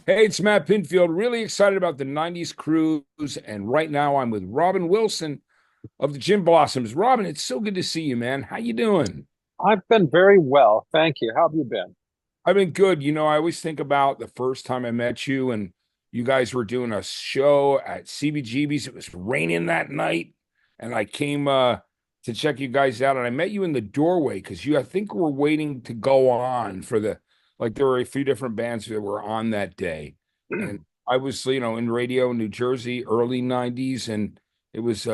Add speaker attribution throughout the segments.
Speaker 1: Hey, it's Matt Pinfield. Really excited about the 90s cruise. And right now I'm with Robin Wilson of the Gin Blossoms. Robin, it's so good to see you, man. How you doing?
Speaker 2: I've been very well, thank you. How have you been?
Speaker 1: I've been good. I always think about the first time I met you and you guys were doing a show at CBGB's. It was raining that night, and I came to check you guys out, and I met you in the doorway because I think, were waiting to go on for there were a few different bands that were on that day. And I was, in radio in New Jersey, early 90s, and it was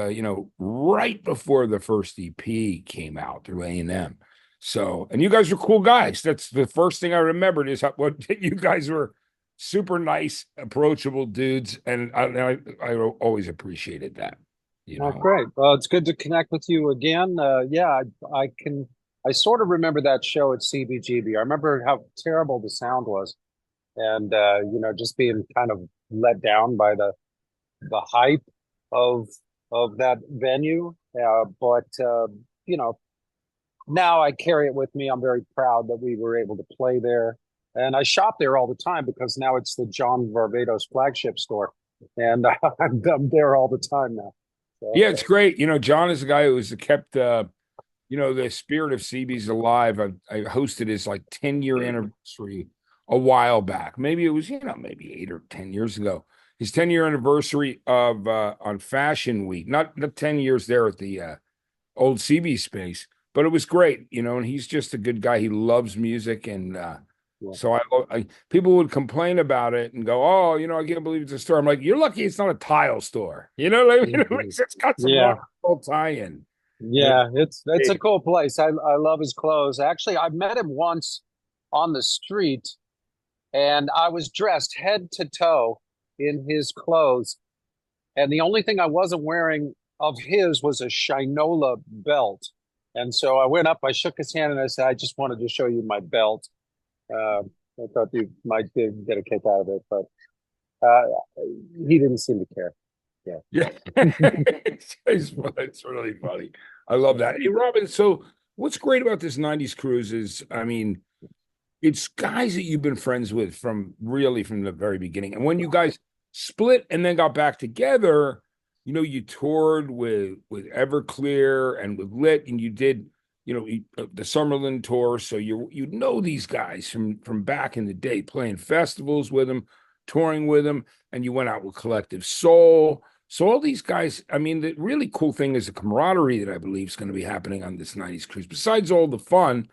Speaker 1: right before the first EP came out through A&M. So, and you guys are cool guys. That's the first thing I remembered is what you guys were super nice, approachable dudes, and I always appreciated that. You
Speaker 2: Oh,
Speaker 1: know,
Speaker 2: great. Well, it's good to connect with you again. Yeah, I can, I sort of remember that show at CBGB. I remember how terrible the sound was, and just being kind of let down by the hype of of that venue. But you know, now I carry it with me. I'm very proud that we were able to play there. And I shop there all the time because now it's the John Varvatos flagship store. And I'm there all the time now. So,
Speaker 1: yeah, it's great. John is the guy who has kept the spirit of CB's alive. I hosted his 10-year anniversary a while back. Maybe it was maybe 8 or 10 years ago. His 10-year anniversary of on Fashion Week. Not 10 years there at the old CB space, but it was great, and he's just a good guy. He loves music, and
Speaker 2: yeah.
Speaker 1: so people would complain about it and go, "Oh, I can't believe it's a store." I'm like, "You're lucky it's not a tile store." You know what I mean? At
Speaker 2: Mhm.
Speaker 1: least it's got some
Speaker 2: Yeah.
Speaker 1: rock and roll tie-in, and it's
Speaker 2: Yeah. It's a
Speaker 1: big.
Speaker 2: cool place. I love his clothes. Actually, I met him once on the street and I was dressed head to toe in his clothes. And the only thing I wasn't wearing of his was a Shinola belt. And so I went up, I shook his hand, and I said, I just wanted to show you my belt. Uh, I thought you might get a kick out of it, but uh, he didn't seem to care. Yeah.
Speaker 1: Yeah, it's really funny. I love that. Hey, Robin, so what's great about this 90s cruise is, I mean, it's guys that you've been friends with from the very beginning. And when you guys split and then got back together, you toured with Everclear and with Lit, and you did, the Summerlin tour. So you know these guys from back in the day, playing festivals with them, touring with them, and you went out with Collective Soul. So all these guys, I mean, the really cool thing is the camaraderie that I believe is going to be happening on this 90s cruise. Besides all the fun,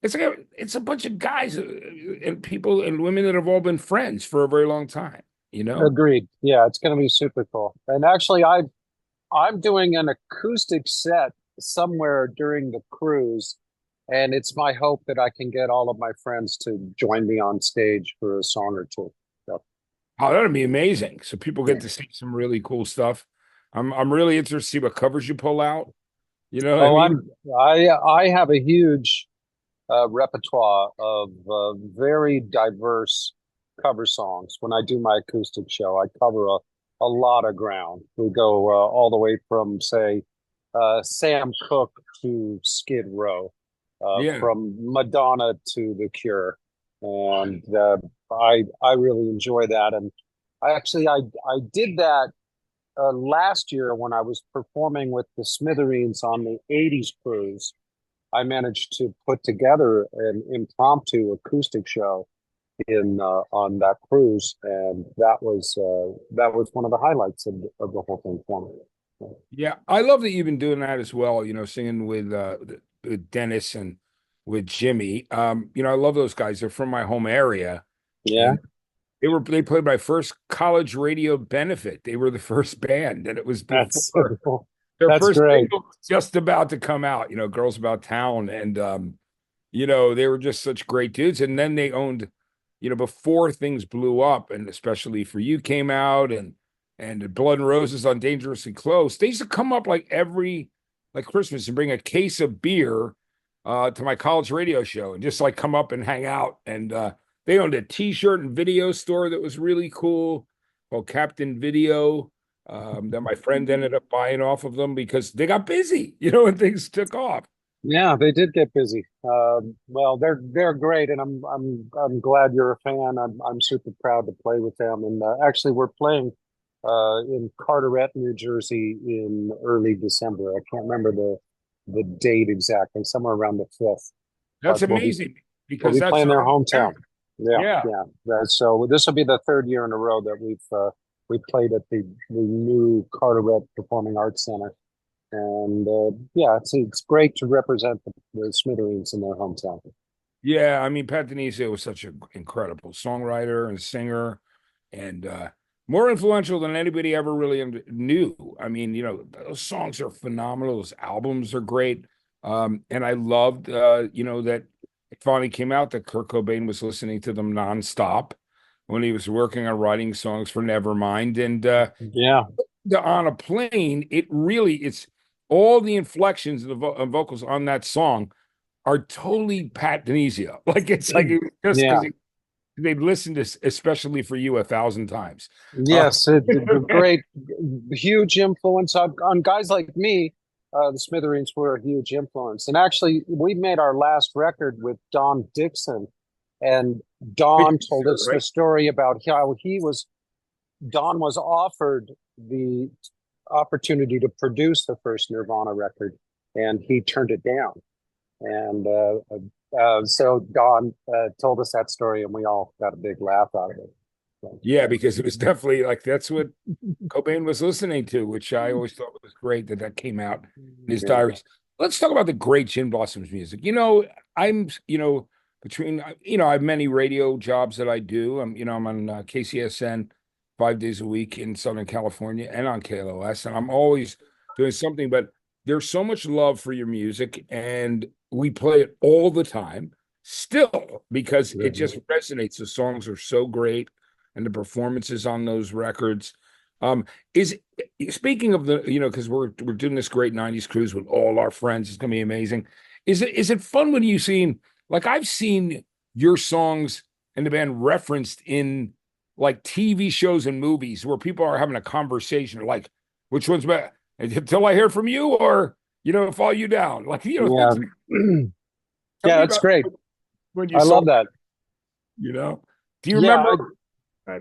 Speaker 1: it's a bunch of guys and people and women that have all been friends for a very long time, you know?
Speaker 2: Agreed. Yeah, it's going to be super cool. And actually, I'm doing an acoustic set somewhere during the cruise, and it's my hope that I can get all of my friends to join me on stage for a song or two. So,
Speaker 1: Oh, that'd be amazing. So people
Speaker 2: yeah.
Speaker 1: get to see some really cool stuff. I'm really interested to see what covers you pull out. You know what I
Speaker 2: Oh,
Speaker 1: mean?
Speaker 2: I have a huge repertoire of very diverse cover songs. When I do my acoustic show, I cover a lot of ground. We go all the way from, say, Sam Cooke to Skid Row,
Speaker 1: Yeah.
Speaker 2: from Madonna to The Cure, and I really enjoy that. And I did that last year when I was performing with the Smithereens on the '80s cruise. I managed to put together an impromptu acoustic show in on that cruise, and that was one of the highlights of the whole thing for me.
Speaker 1: Yeah. I love that you've been doing that as well, singing with Dennis and with Jimmy. I love those guys. They're from my home area.
Speaker 2: Yeah,
Speaker 1: And they played my first college radio benefit. They were the first band, and it was
Speaker 2: that's
Speaker 1: before their
Speaker 2: that's
Speaker 1: first
Speaker 2: great.
Speaker 1: single was just about to come out, Girls About Town. And they were just such great dudes. And then they owned, before things blew up, and especially for you came out and Blood and Roses on Dangerously Close, they used to come up every Christmas and bring a case of beer to my college radio show and just come up and hang out. And they owned a t-shirt and video store that was really cool called Captain Video. That my friend ended up buying off of them because they got busy, and things took off.
Speaker 2: Yeah, they did get busy. Well, they're great, and I'm glad you're a fan. I'm super proud to play with them. And actually, we're playing in Carteret, New Jersey, in early December. I can't remember the date exactly, somewhere around the 5th.
Speaker 1: That's
Speaker 2: But
Speaker 1: amazing
Speaker 2: we'll
Speaker 1: because
Speaker 2: be
Speaker 1: that's
Speaker 2: playing their
Speaker 1: our
Speaker 2: hometown.
Speaker 1: hometown.
Speaker 2: Yeah,
Speaker 1: Yeah.
Speaker 2: yeah. So this will be the third year in a row that we played at the new Carteret Performing Arts Center. And yeah, it's great to represent the Smithereens in their hometown.
Speaker 1: Yeah, I mean, Pat Denizio was such an incredible songwriter and singer, and more influential than anybody ever really knew. I mean, those songs are phenomenal. Those albums are great. And I loved, that it finally came out that Kurt Cobain was listening to them nonstop when he was working on writing songs for Nevermind. And
Speaker 2: Yeah,
Speaker 1: on a plane, it's all the inflections of the vocals on that song are totally Pat Denizio. Like it's like it was just
Speaker 2: yeah,
Speaker 1: because they've listened to especially for you 1,000 times. Uh,
Speaker 2: yes, great, huge influence on guys like me. The Smithereens were a huge influence, and actually, we made our last record with Don Dixon, and Don told us the
Speaker 1: right?
Speaker 2: story about how Don was offered the opportunity to produce the first Nirvana record, and he turned it down. And so Don told us that story, and we all got a big laugh out of it. So,
Speaker 1: Yeah, because it was definitely like that's what Cobain was listening to, which I always thought was great that came out in his
Speaker 2: yeah,
Speaker 1: diaries. Let's talk about the great Gin Blossoms music. Between, I have many radio jobs that I do. I'm on KCSN 5 days a week in Southern California and on KLOS, and I'm always doing something, but there's so much love for your music, and we play it all the time still because it just resonates. The songs are so great and the performances on those records. Is Speaking of because we're doing this great '90s cruise with all our friends, it's gonna be amazing. Is it fun when you seen like I've seen your songs and the band referenced in like TV shows and movies where people are having a conversation like which one's better until I hear from you or fall you down like
Speaker 2: yeah,
Speaker 1: tell
Speaker 2: yeah.
Speaker 1: me
Speaker 2: That's
Speaker 1: about
Speaker 2: great.
Speaker 1: when you
Speaker 2: I
Speaker 1: saw
Speaker 2: love that.
Speaker 1: do you
Speaker 2: Yeah.
Speaker 1: remember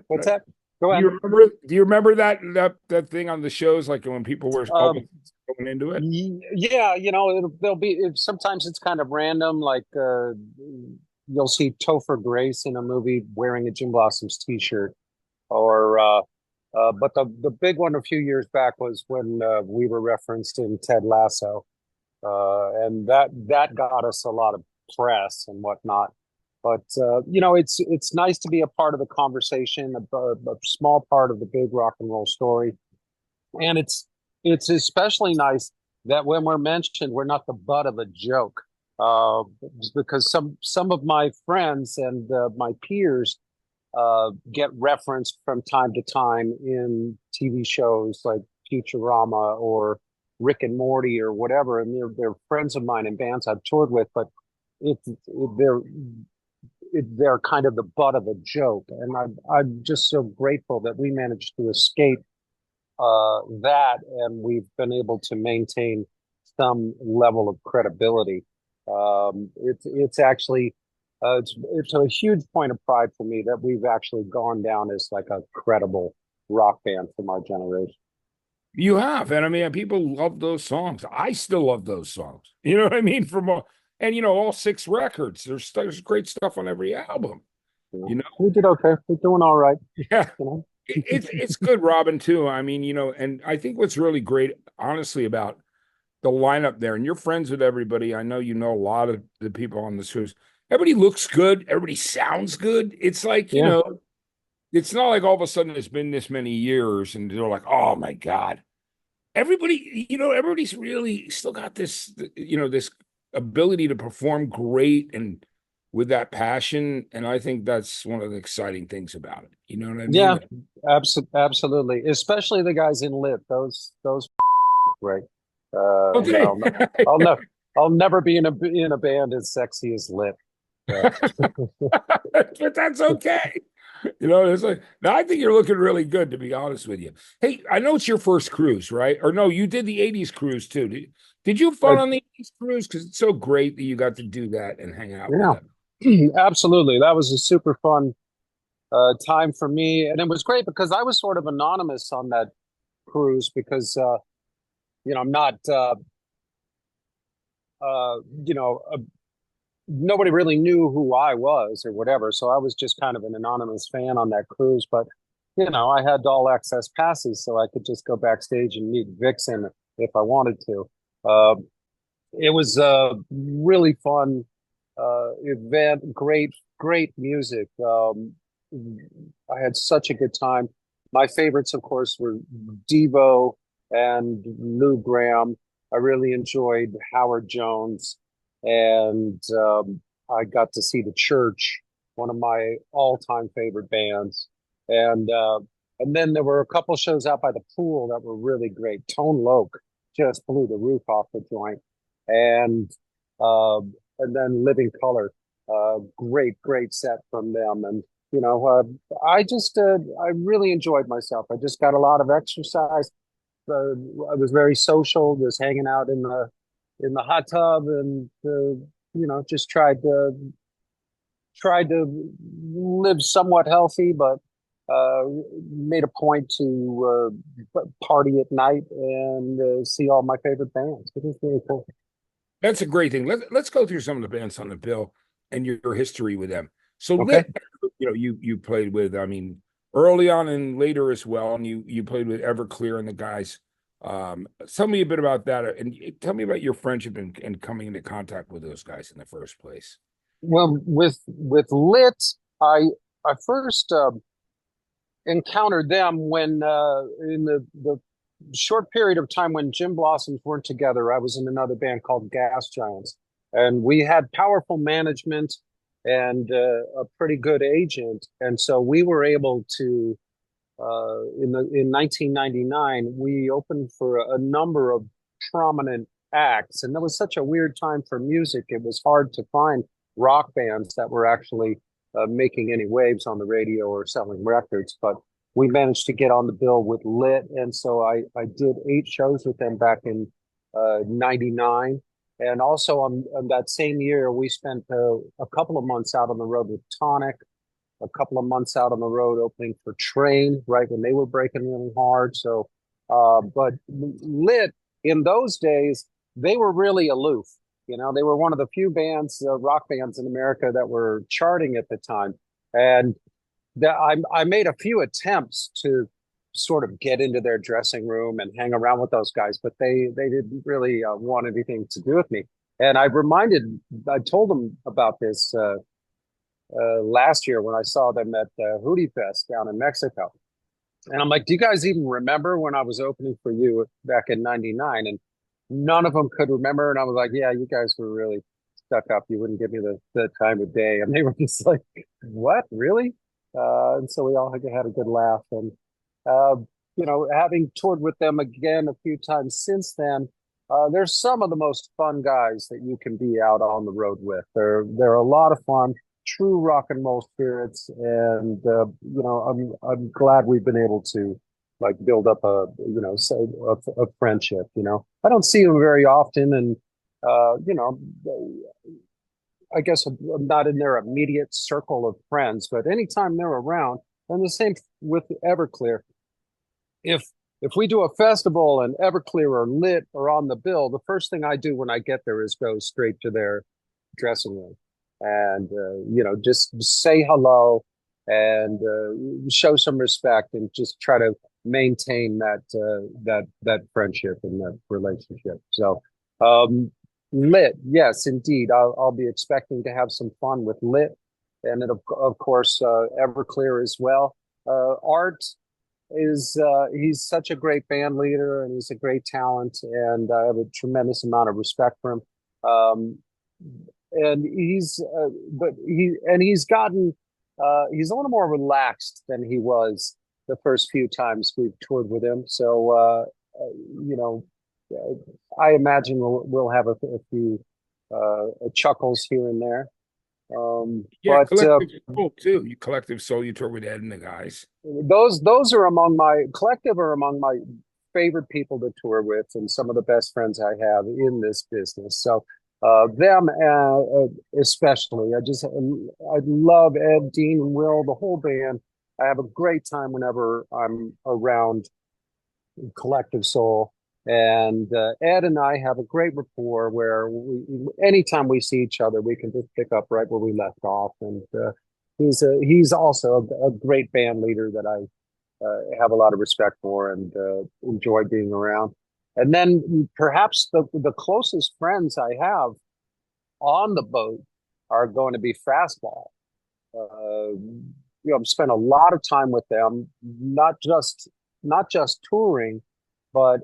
Speaker 2: What's that? Go
Speaker 1: do
Speaker 2: ahead.
Speaker 1: you remember? Do you remember that thing on the shows, like when people were
Speaker 2: Um,
Speaker 1: always going into it?
Speaker 2: yeah, there'll be sometimes it's kind of random. Like you'll see Topher Grace in a movie wearing a Jim Blossoms t-shirt, or but the big one a few years back was when we were referenced in Ted Lasso, and that got us a lot of press and whatnot. But it's nice to be a part of the conversation, a small part of the big rock and roll story, and it's especially nice that when we're mentioned, we're not the butt of a joke. Uh, because some of my friends and my peers get referenced from time to time in TV shows like Futurama or Rick and Morty or whatever, and they're friends of mine in bands I've toured with, but they're they're kind of the butt of a joke, and I'm just so grateful that we managed to escape that, and we've been able to maintain some level of credibility. It's actually it's a huge point of pride for me that we've actually gone down as like a credible rock band from our generation.
Speaker 1: You have, and I mean, people love those songs. I still love those songs. You know what I mean? And all 6 records. There's great stuff on every album.
Speaker 2: You know,
Speaker 1: You know,
Speaker 2: we did okay. We're doing all right.
Speaker 1: yeah.
Speaker 2: You know.
Speaker 1: It's good, Robin, too. I mean, and I think what's really great, honestly, about the lineup there, and you're friends with everybody. I know you know a lot of the people on the shows. Everybody looks good. Everybody sounds good. It's like,
Speaker 2: Yeah.
Speaker 1: it's not like all of a sudden it's been this many years and they're like, oh my God. Everybody's really still got this ability to perform great and with that passion. And I think that's one of the exciting things about it. You know what I
Speaker 2: Yeah.
Speaker 1: mean?
Speaker 2: Absolutely. Especially the guys in lit. Those right.
Speaker 1: Okay.
Speaker 2: I'll never I'll never be in a band as sexy as lit. Uh,
Speaker 1: But that's okay. It's like now I think you're looking really good, to be honest with you. Hey, I know it's your first cruise, right? Or no, you did the 80s cruise too. Did you have fun
Speaker 2: Uh,
Speaker 1: on the 80s cruise? Because it's so great that you got to do that and hang out with
Speaker 2: yeah,
Speaker 1: them.
Speaker 2: absolutely. That was a super fun time for me, and it was great because I was sort of anonymous on that cruise because I'm not uh, you know nobody really knew who I was or whatever. So I was just kind of an anonymous fan on that cruise. But, I had all access passes, so I could just go backstage and meet Vixen if I wanted to. Uh, it was a really fun event, great music. I had such a good time. My favorites, of course, were Devo and Lou Graham. I really enjoyed Howard Jones, and I got to see The Church, one of my all-time favorite bands. And then there were a couple shows out by the pool that were really great. Tone Loc just blew the roof off the joint, and uh, then Living Color, great set from them. And I really enjoyed myself. I just got a lot of exercise. I was very social, just hanging out in the hot tub, and just tried to live somewhat healthy, but uh, made a point to party at night and see all my favorite bands. It was really cool.
Speaker 1: That's a great thing. Let's go through some of the bands on the bill and your history with them. So
Speaker 2: Okay.
Speaker 1: Lit, you played with, I mean, early on and later as well, and you played with Everclear and the guys. Tell me a bit about that, and tell me about your friendship and coming into contact with those guys in the first place.
Speaker 2: Well, with Lit, I first encountered them when in the short period of time when Jim Blossoms weren't together. I was in another band called Gas Giants, and we had powerful management and a pretty good agent, and so we were able to. In 1999, we opened for a number of prominent acts, and that was such a weird time for music. It was hard to find rock bands that were actually making any waves on the radio or selling records, but we managed to get on the bill with Lit, and so I did 8 shows with them back in '99. And also on that same year, we spent a couple of months out on the road with Tonic, a couple of months out on the road opening for Train right when they were breaking really hard. So, but Lit in those days, they were really aloof. They were one of the few bands, rock bands in America that were charting at the time. And I made a few attempts to sort of get into their dressing room and hang around with those guys, but they didn't really want anything to do with me. And I told them about this last year when I saw them at Hootie Fest down in Mexico. And I'm like, do you guys even remember when I was opening for you back in '99? And none of them could remember. And I was like, yeah, you guys were really stuck up. You wouldn't give me the time of day. And they were just like, what, really? And so we all had a good laugh. And, uh, having toured with them again a few times since then, they're some of the most fun guys that you can be out on the road with. They're a lot of fun, true rock and roll spirits, and I'm glad we've been able to like build up a friendship. I don't see them very often, and I guess I'm not in their immediate circle of friends, but anytime they're around, and the same with Everclear. If if we do a festival and Everclear or Lit or on the bill, the first thing I do when I get there is go straight to their dressing room and just say hello and show some respect and just try to maintain that friendship and that relationship. So um, Lit, yes, indeed, I'll be expecting to have some fun with Lit, and then of course Everclear as well. Art is he's such a great band leader and he's a great talent, and I have a tremendous amount of respect for him. Um, and he's gotten he's a little more relaxed than he was the first few times we've toured with him. So you know, I imagine we'll have a few chuckles here and there.
Speaker 1: Yeah,
Speaker 2: But
Speaker 1: Collective Soul too. You Collective Soul, you tour with Ed and the guys.
Speaker 2: those are among my collective are among my favorite people to tour with, and some of the best friends I have in this business. So them especially, I love Ed, Dean, and Will, the whole band. I have a great time whenever I'm around Collective Soul. And Ed and I have a great rapport where anytime we see each other, we can just pick up right where we left off. And he's also a great band leader that I have a lot of respect for and enjoy being around. And then perhaps the closest friends I have on the boat are going to be Fastball. I've spent a lot of time with them, not just touring, but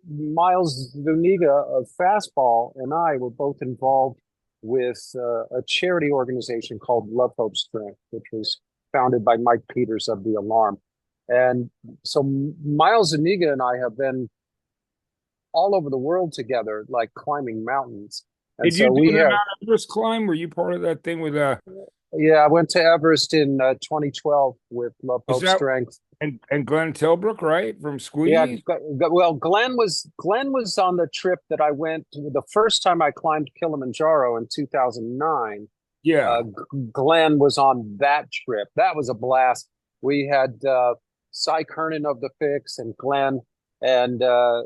Speaker 2: Miles Zuniga of Fastball and I were both involved with a charity organization called Love Hope Strength, which was founded by Mike Peters of The Alarm. And so Miles Zuniga and I have been all over the world together, like climbing mountains. And
Speaker 1: Did you
Speaker 2: so
Speaker 1: do
Speaker 2: we
Speaker 1: the
Speaker 2: have,
Speaker 1: Mount Everest climb? Were you part of that thing with
Speaker 2: yeah, I went to Everest in 2012 with Love
Speaker 1: was
Speaker 2: Hope
Speaker 1: that
Speaker 2: Strength.
Speaker 1: and Glenn Tilbrook, right? From
Speaker 2: Yeah,
Speaker 1: Squeeze?
Speaker 2: well, Glenn was on the trip that I went to the first time I climbed Kilimanjaro in 2009.
Speaker 1: Yeah.
Speaker 2: Glenn was on that trip. That was a blast. We had Cy Kernan of the Fix and Glenn and uh,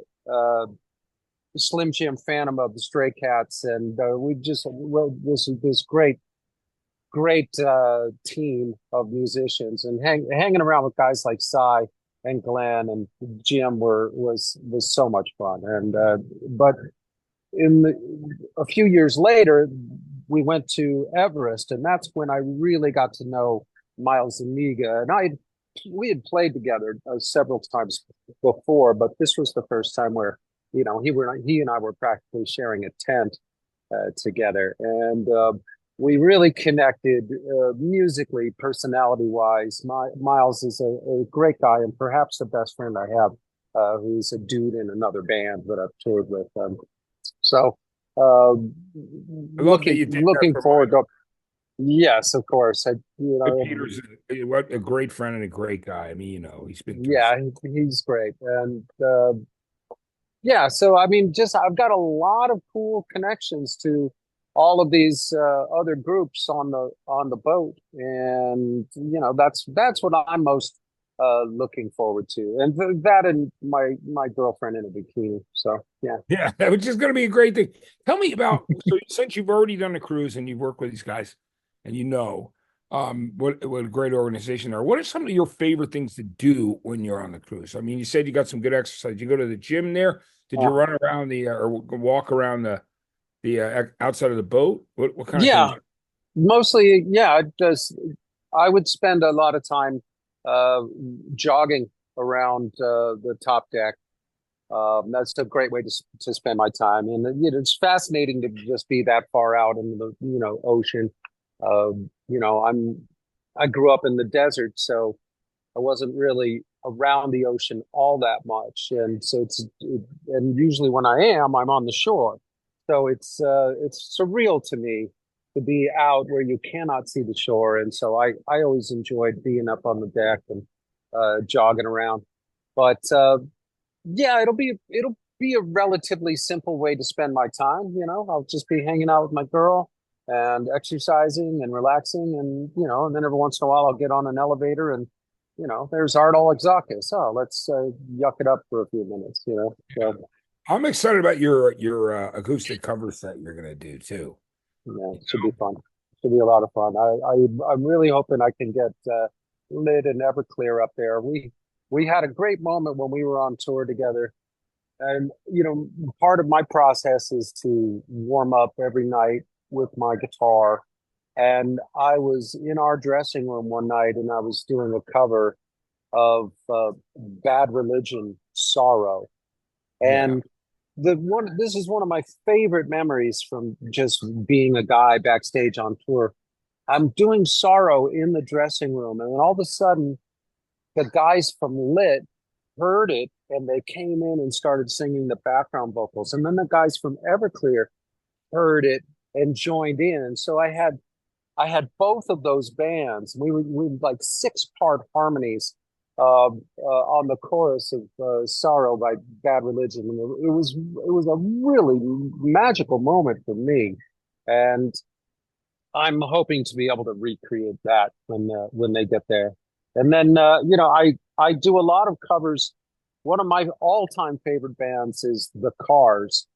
Speaker 2: Slim Jim Phantom of the Stray Cats, and we just wrote this great team of musicians, and hanging around with guys like Cy and Glenn and Jim was so much fun. And but a few years later, we went to Everest, and that's when I really got to know Miles Amiga. And we had played together several times before, but this was the first time where he and I were practically sharing a tent together, and we really connected musically, personality wise. Miles is a great guy, and perhaps the best friend I have, who's a dude in another band that I've toured with. So uh,
Speaker 1: I love that you did that
Speaker 2: looking
Speaker 1: for
Speaker 2: forward to. Yes, of course.
Speaker 1: Mike Peters. What a great friend and a great guy. I mean, he's been through
Speaker 2: Yeah, he's great, and yeah. So I mean, just I've got a lot of cool connections to all of these other groups on the boat, and that's what I'm most looking forward to, and that and my girlfriend in a bikini. So yeah.
Speaker 1: Yeah, which is going to be a great thing. Tell me about so since you've already done a cruise and you've worked with these guys, and what a great organization they are. What are some of your favorite things to do when you're on the cruise? I mean, you said you got some good exercise. You go to the gym there. Did you run around or walk around the outside of the boat? What kind of things?
Speaker 2: Yeah, mostly, yeah. I would spend a lot of time uh, jogging around the top deck. That's a great way to spend my time, and it's fascinating to just be that far out in the ocean. I grew up in the desert, so I wasn't really around the ocean all that much, and so and usually when I am, I'm on the shore. So it's surreal to me to be out where you cannot see the shore, and so I always enjoyed being up on the deck and jogging around. But yeah, it'll be a relatively simple way to spend my time. I'll just be hanging out with my girl and exercising and relaxing, and then every once in a while I'll get on an elevator and there's Art Alexakis. Oh, let's yuck it up for a few minutes. So
Speaker 1: I'm excited about your acoustic cover set you're going to do too.
Speaker 2: yeah, it should be fun. Should be a lot of fun. I'm really hoping I can get Lid and Everclear up there. We had a great moment when we were on tour together. And, part of my process is to warm up every night with my guitar. And I was in our dressing room one night and I was doing a cover of Bad Religion, Sorrow.
Speaker 1: Yeah.
Speaker 2: And this is one of my favorite memories from just being a guy backstage on tour. I'm doing Sorrow in the dressing room, and then all of a sudden, the guys from Lit heard it and they came in and started singing the background vocals. And then the guys from Everclear heard it and joined in. And so I had both of those bands. We were like six-part harmonies on the chorus of "Sorrow" by Bad Religion. And it was a really magical moment for me, and I'm hoping to be able to recreate that when they get there. And then I do a lot of covers. One of my all-time favorite bands is The Cars,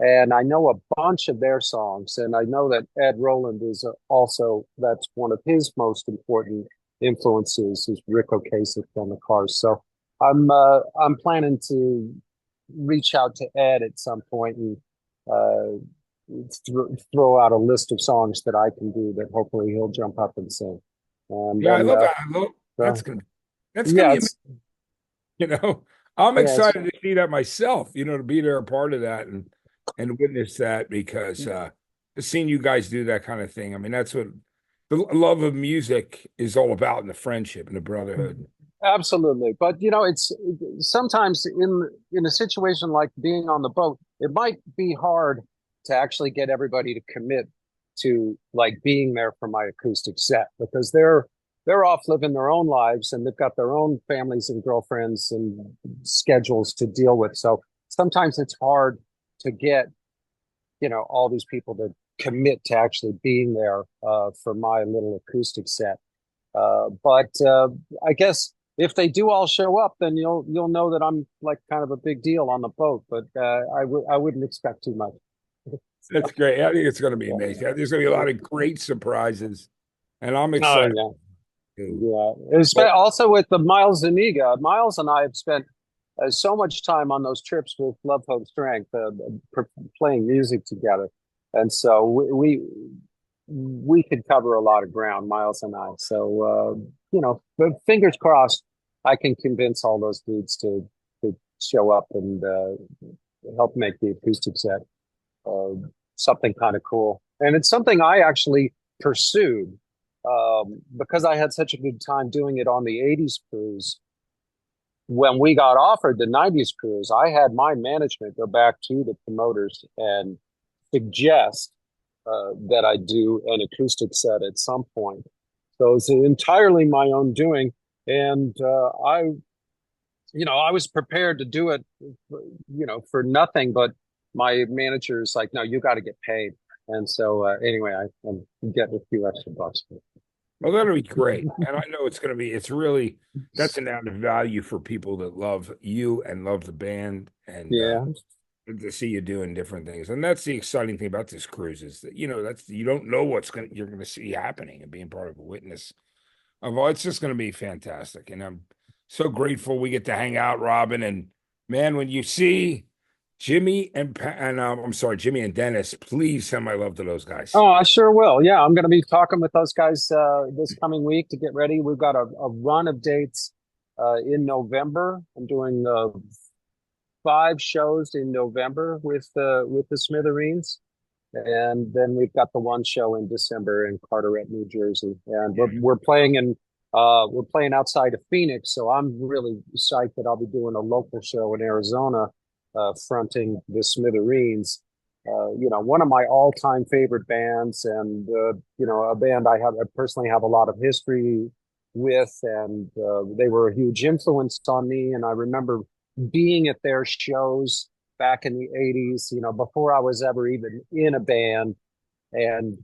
Speaker 2: and I know a bunch of their songs. And I know that Ed Roland is also that's one of his most important influences is Rick Ocasek on The Cars. So I'm planning to reach out to Ed at some point and uh, throw out a list of songs that I can do that hopefully he'll jump up and sing. And
Speaker 1: Yeah, I
Speaker 2: then,
Speaker 1: love that. I love
Speaker 2: uh,
Speaker 1: that's gonna
Speaker 2: yeah,
Speaker 1: be
Speaker 2: it's
Speaker 1: you know, I'm
Speaker 2: yeah, it's
Speaker 1: excited to see that myself, to be there a part of that and witness that because seeing you guys do that kind of thing. I mean, that's what the love of music is all about and the friendship and the brotherhood.
Speaker 2: absolutely. But it's sometimes in a situation like being on the boat, it might be hard to actually get everybody to commit to like being there for my acoustic set because they're off living their own lives and they've got their own families and girlfriends and schedules to deal with. So sometimes it's hard to get all these people to commit to actually being there for my little acoustic set. But I guess if they do all show up, then you'll know that I'm like kind of a big deal on the boat. But I wouldn't expect too much.
Speaker 1: That's great. I think it's going to be
Speaker 2: Yeah.
Speaker 1: amazing. There's going to be a lot of great surprises, and I'm
Speaker 2: Oh
Speaker 1: excited
Speaker 2: yeah,
Speaker 1: too.
Speaker 2: yeah.
Speaker 1: Well,
Speaker 2: Also with the Miles Zuniga, Miles and I have spent so much time on those trips with Love, Hope, Strength, playing music together, and so we could cover a lot of ground, Miles and I. So but fingers crossed, I can convince all those dudes to show up and help make the acoustic set uh, something kind of cool. And it's something I actually pursued because I had such a good time doing it on the '80s cruise. When we got offered the '90s cruise, I had my management go back to the promoters and suggest that I do an acoustic set at some point. So it's entirely my own doing, and I was prepared to do it, for nothing. But my manager's like, "No, you got to get paid." And so anyway, I'm getting a few extra bucks.
Speaker 1: that'll be great, and I know it's going to be. It's really that's an added value for people that love you and love the band, and
Speaker 2: Yeah,
Speaker 1: to see you doing different things. And that's the exciting thing about this cruise is that that's you don't know you're going to see happening and being part of a witness of all. It's just going to be fantastic, and I'm so grateful we get to hang out, Robin. And man, when you see Jimmy I'm sorry, Jimmy and Dennis, please send my love to those guys.
Speaker 2: oh, I sure will. Yeah, I'm going to be talking with those guys this coming week to get ready. We've got a run of dates in November. I'm doing 5 shows in November with the Smithereens, and then we've got the one show in December in Carteret, New Jersey, and we're playing outside of Phoenix. So I'm really psyched that I'll be doing a local show in Arizona, fronting the Smithereens. One of my all-time favorite bands, and a band I personally have a lot of history with, and they were a huge influence on me. And I remember being at their shows back in the '80s, before I was ever even in a band, and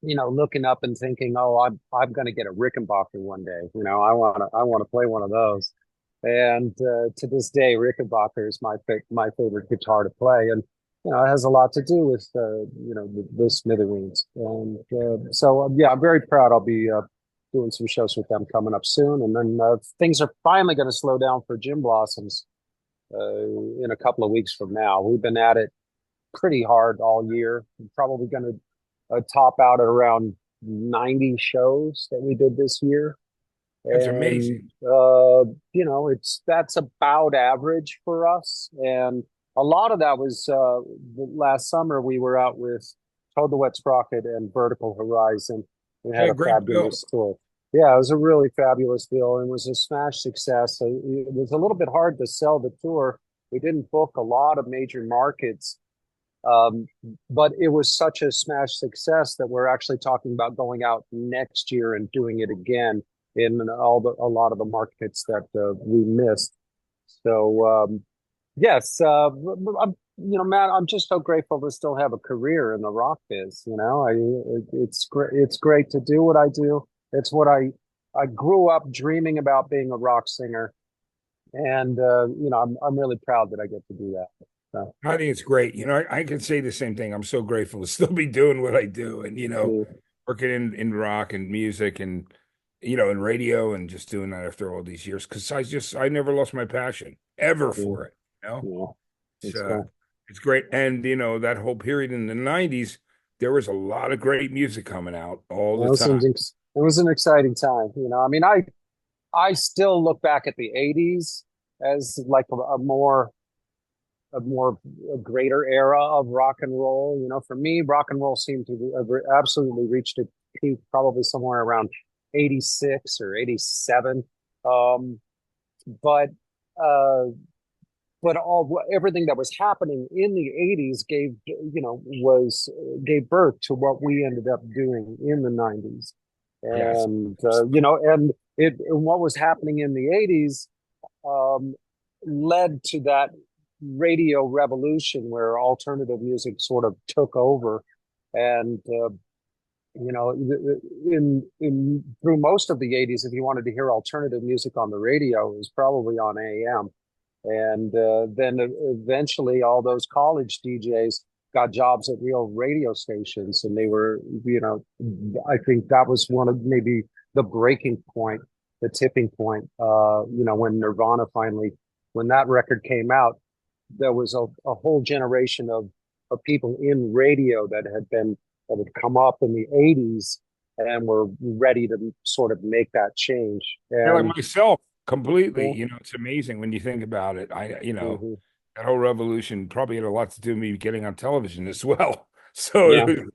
Speaker 2: looking up and thinking, "Oh, I'm going to get a Rickenbacker one day. I want to play one of those." And to this day, Rickenbacker is my favorite guitar to play, and it has a lot to do with the Smithereens. And so yeah, I'm very proud. I'll be doing some shows with them coming up soon, and then things are finally going to slow down for Gin Blossoms in a couple of weeks from now. We've been at it pretty hard all year. We're probably going to top out at around 90 shows that we did this year.
Speaker 1: That's
Speaker 2: And
Speaker 1: amazing.
Speaker 2: that's about average for us. And a lot of that was last summer we were out with Toad the Wet Sprocket and Vertical Horizon. We had
Speaker 1: Yeah,
Speaker 2: a
Speaker 1: great bill.
Speaker 2: fabulous tour. Yeah, it was a really fabulous bill and it was a smash success. It was a little bit hard to sell the tour. We didn't book a lot of major markets Um, but it was such a smash success that we're actually talking about going out next year and doing it again in a lot of the markets that we missed. So yes, Matt, I'm just so grateful to still have a career in the rock biz. It's great. It's great to do what I do. It's what I grew up dreaming about being a rock singer, and I'm really proud that I get to do that. So,
Speaker 1: I think it's great. I can say the same thing. I'm so grateful to still be doing what I do, and
Speaker 2: yeah,
Speaker 1: working in rock and music, and in radio, and just doing that after all these years. Because I never lost my passion ever
Speaker 2: yeah,
Speaker 1: for it.
Speaker 2: yeah,
Speaker 1: It's
Speaker 2: it's
Speaker 1: uh,
Speaker 2: cool.
Speaker 1: it's great, and that whole period in the '90s, there was a lot of great music coming out all the time.
Speaker 2: It was an exciting time. I mean, I still look back at the '80s as like a more a greater era of rock and roll. For me, rock and roll seemed to have absolutely reached a peak probably somewhere around '86 or '87. Um, but uh, but everything that was happening in the '80s gave birth to what we ended up doing in the '90s,
Speaker 1: Yes.
Speaker 2: and what was happening in the '80s um, led to that radio revolution where alternative music sort of took over. And in through most of the '80s, if you wanted to hear alternative music on the radio, it was probably on AM. And then eventually, all those college DJs got jobs at real radio stations, and they were, I think that was one of maybe the breaking point, the tipping point. When Nirvana finally, when that record came out, there was a whole generation of people in radio that had come up in the '80s and were ready to sort of make that change.
Speaker 1: Yeah, like
Speaker 2: And
Speaker 1: myself, completely.
Speaker 2: yeah,
Speaker 1: It's amazing when you think about it.
Speaker 2: mhm,
Speaker 1: That whole revolution probably had a lot to do with me getting on television as well. So
Speaker 2: yeah.
Speaker 1: it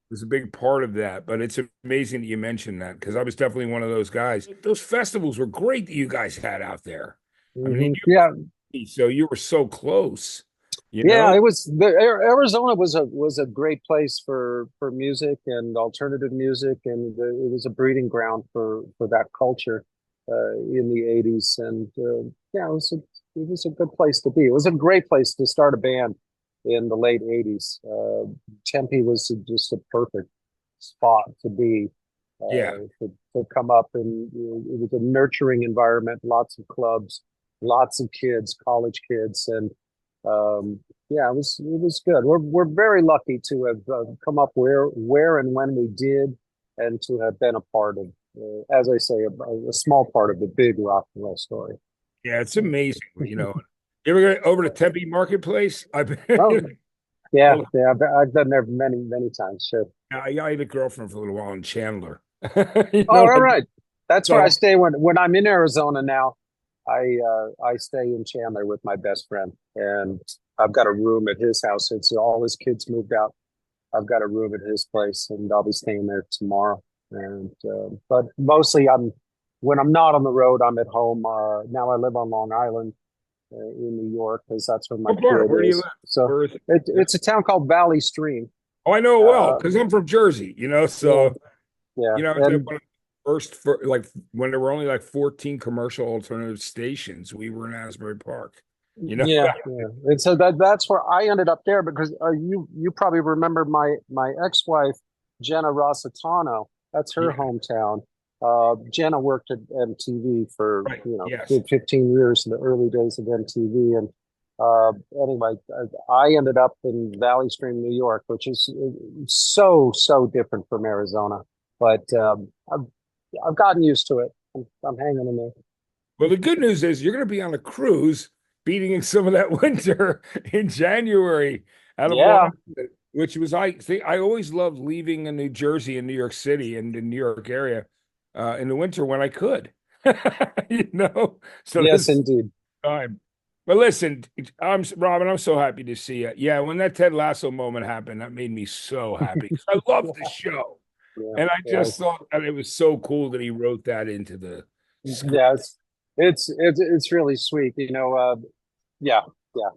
Speaker 1: was a big part of that. But it's amazing that you mentioned that because I was definitely one of those guys. Those festivals were great that you guys had out there. I mean, you
Speaker 2: Yeah,
Speaker 1: were so you were so close, you
Speaker 2: yeah.
Speaker 1: know?
Speaker 2: Arizona was a great place for music and alternative music, and it was a breeding ground for that culture in the '80s. And yeah, it was a good place to be. It was a great place to start a band in the late '80s. Tempe was just a perfect spot to be.
Speaker 1: Yeah.
Speaker 2: To come up, and it was a nurturing environment, lots of clubs, lots of kids, college kids, and um, yeah, it was good. We're very lucky to have come up where and when we did, and to have been a part of, as I say, a small part of the big rock and roll story.
Speaker 1: Yeah, it's amazing. You ever go over to Tempe Marketplace? I've
Speaker 2: Oh,
Speaker 1: been
Speaker 2: yeah,
Speaker 1: well,
Speaker 2: yeah. I've been there many, many times. Sure.
Speaker 1: I had a girlfriend for a little while in Chandler.
Speaker 2: Oh, all right. That's where I
Speaker 1: So
Speaker 2: stay when I'm in Arizona now. I stay in Chandler with my best friend, and I've got a room at his house. It's all his kids moved out. I've got a room at his place, and I'll be staying there tomorrow. And but mostly, when I'm not on the road, I'm at home. Now I live on Long Island in New York because that's where my
Speaker 1: what part?
Speaker 2: kid
Speaker 1: Where do you
Speaker 2: is.
Speaker 1: live?
Speaker 2: So
Speaker 1: Where is it?
Speaker 2: it's a town called Valley Stream.
Speaker 1: Oh, I know it well
Speaker 2: Uh,
Speaker 1: because I'm from Jersey,
Speaker 2: yeah,
Speaker 1: so
Speaker 2: yeah,
Speaker 1: I was at
Speaker 2: and
Speaker 1: one of the first for like when there were only like 14 commercial alternative stations. We were in Asbury Park. You know,
Speaker 2: yeah, yeah. And so that's where I ended up there because you probably remember my ex-wife Jenna Rossitano. That's her
Speaker 1: yeah,
Speaker 2: hometown. Jenna worked at MTV for
Speaker 1: right. Yes.
Speaker 2: good 15 years in the early days of MTV, and anyway, I ended up in Valley Stream, New York, which is so different from Arizona, but I've gotten used to it. I'm hanging in there.
Speaker 1: Well, the good news is you're going to be on a cruise beating in some of that winter in January out of Long
Speaker 2: Yeah,
Speaker 1: Island, which was I think I always loved leaving in New Jersey and New York City and the New York area in the winter when I could. So
Speaker 2: yes,
Speaker 1: this is
Speaker 2: indeed.
Speaker 1: time. But listen, Robin, I'm so happy to see you. Yeah, when that Ted Lasso moment happened, that made me so happy because I love the show.
Speaker 2: Yeah,
Speaker 1: And I
Speaker 2: yeah,
Speaker 1: just thought that it was so cool that he wrote that into the script.
Speaker 2: yeah. It's really sweet. Yeah, yeah.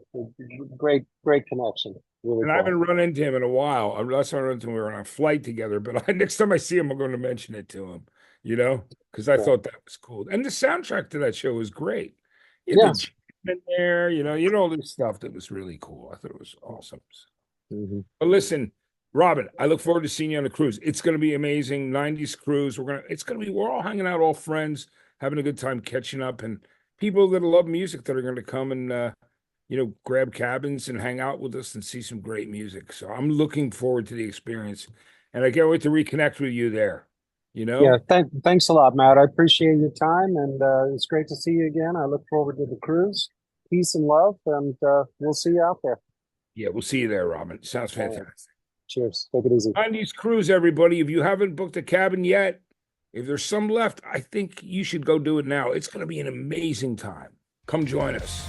Speaker 2: Great connection. Really
Speaker 1: And I
Speaker 2: cool.
Speaker 1: haven't run into him in a while. Last time I ran into him, we were on a flight together. But next time I see him, I'm going to mention it to him, because I
Speaker 2: Cool.
Speaker 1: thought that was cool. And the soundtrack to that show was great. You had the
Speaker 2: Yeah.
Speaker 1: gym in there, all this stuff that was really cool. I thought it was awesome.
Speaker 2: Hmm.
Speaker 1: But listen, Robin, I look forward to seeing you on the cruise. It's going to be amazing. 90s cruise. We're all hanging out, all friends, having a good time, catching up, and people that love music that are going to come and, grab cabins and hang out with us and see some great music. So I'm looking forward to the experience, and I can't wait to reconnect with you there. You
Speaker 2: Yeah.
Speaker 1: know?
Speaker 2: Thanks a lot, Matt. I appreciate your time, and it's great to see you again. I look forward to the cruise. Peace and love, and we'll see you out there.
Speaker 1: Yeah, we'll see you there, Robin. Sounds
Speaker 2: All right.
Speaker 1: fantastic.
Speaker 2: Cheers. Take it easy.
Speaker 1: 90s cruise, everybody. If you haven't booked a cabin yet, if there's some left, I think you should go do it now. It's going to be an amazing time. Come join us.